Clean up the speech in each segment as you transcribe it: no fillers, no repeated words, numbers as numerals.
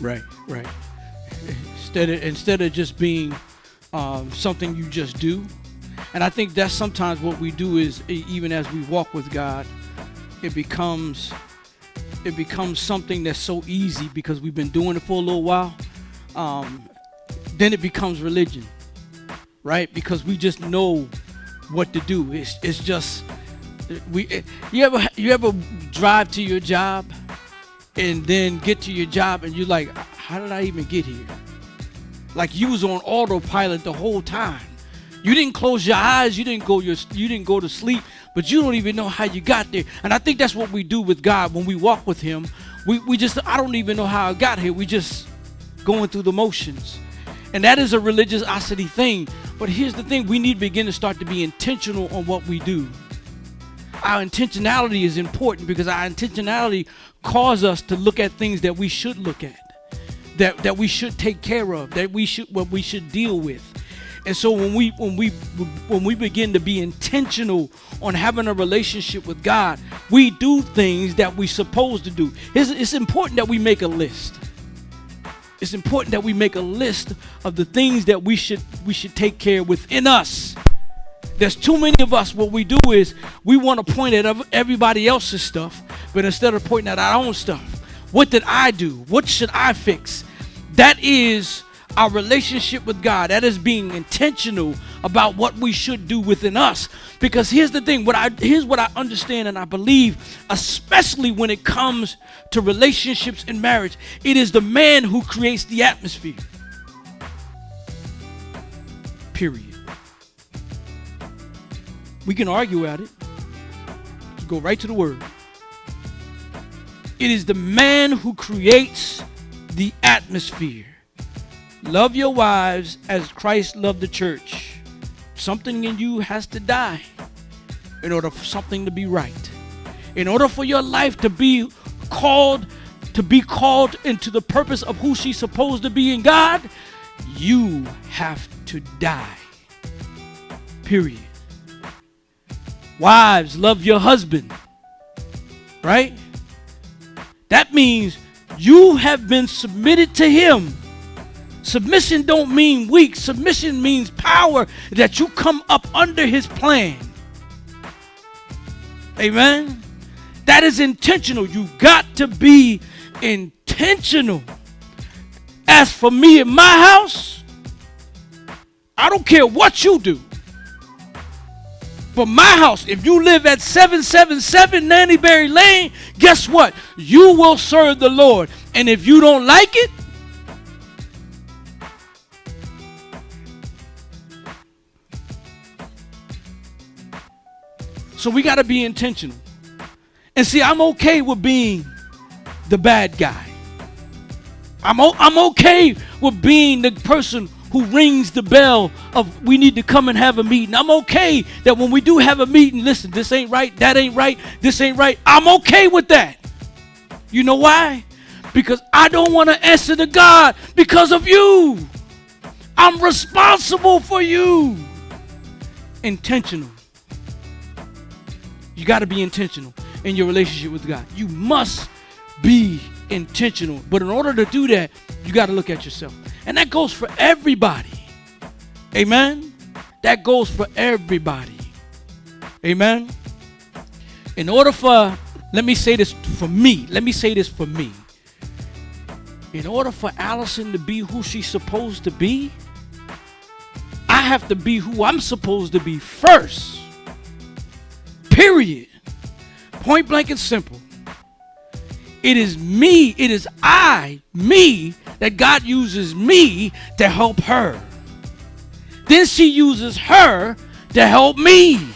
Right. Instead of just being something you just do. And I think that's sometimes what we do is even as we walk with God, it becomes something that's so easy because we've been doing it for a little while. Then it becomes religion, right? Because we just know what to do. It's just you ever drive to your job and then get to your job and you're like, how did I even get here? Like you was on autopilot the whole time. You didn't close your eyes, you didn't go to sleep, but you don't even know how you got there. And I think that's what we do with God when we walk with him. We just, I don't even know how I got here. We just going through the motions. And that is a religiosity thing. But here's the thing, we need to begin to start to be intentional on what we do. Our intentionality is important because our intentionality causes us to look at things that we should look at, that we should take care of, what we should deal with. And so when we begin to be intentional on having a relationship with God, we do things that we're supposed to do. It's important that we make a list. It's important that we make a list of the things that we should take care of within us. There's too many of us, what we do is we want to point at everybody else's stuff, but instead of pointing at our own stuff, what did I do? What should I fix? That is our relationship with God. That is being intentional about what we should do within us. Because here's the thing, here's what I understand and I believe, especially when it comes to relationships in marriage, it is the man who creates the atmosphere. Period. We can argue at it. Let's go right to the word. It is the man who creates the atmosphere. Love your wives as Christ loved the church. Something in you has to die in order for something to be right. In order for your life to be called into the purpose of who she's supposed to be in God, you have to die. Period. Wives, love your husband. Right? That means you have been submitted to him. Submission don't mean weak. Submission means power, that you come up under his plan. Amen? That is intentional. You got to be intentional. As for me in my house, I don't care what you do. For my house, if you live at 777 Nannyberry Lane, guess what? You will serve the Lord. And if you don't like it, so we got to be intentional. And see, I'm okay with being the bad guy. I'm okay with being the person who rings the bell of we need to come and have a meeting. I'm okay that when we do have a meeting, listen, this ain't right, that ain't right, this ain't right. I'm okay with that. You know why? Because I don't want to answer to God because of you. I'm responsible for you. Intentional. You got to be intentional in your relationship with God. You must be intentional. But in order to do that, you got to look at yourself. And that goes for everybody. Amen? That goes for everybody. Amen? In order for, let me say this for me. In order for Allison to be who she's supposed to be, I have to be who I'm supposed to be first. Period. Point blank and simple. It is me, that God uses me to help her. Then she uses her to help me.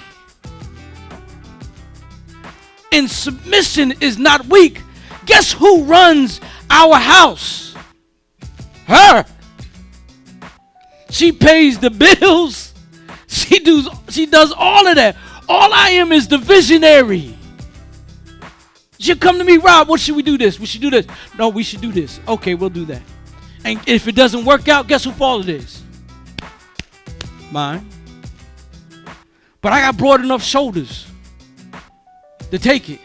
And submission is not weak. Guess who runs our house? Her. She pays the bills. She does all of that. All I am is the visionary. She'll come to me, Rob, what should we do this? We should do this. No, we should do this. Okay, we'll do that. And if it doesn't work out, guess who fault it is? Mine. But I got broad enough shoulders to take it.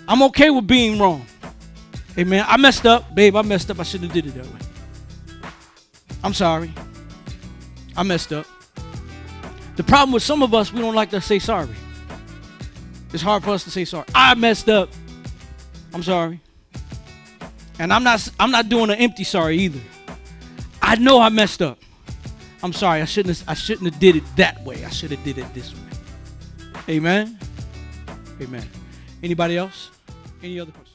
I'm okay with being wrong. Amen. I messed up, babe. I messed up. I shouldn't have did it that way. I'm sorry. I messed up. The problem with some of us, we don't like to say sorry. It's hard for us to say sorry. I messed up. I'm sorry. And I'm not doing an empty sorry either. I know I messed up. I'm sorry. I shouldn't have did it that way. I should have did it this way. Amen. Amen. Anybody else? Any other questions?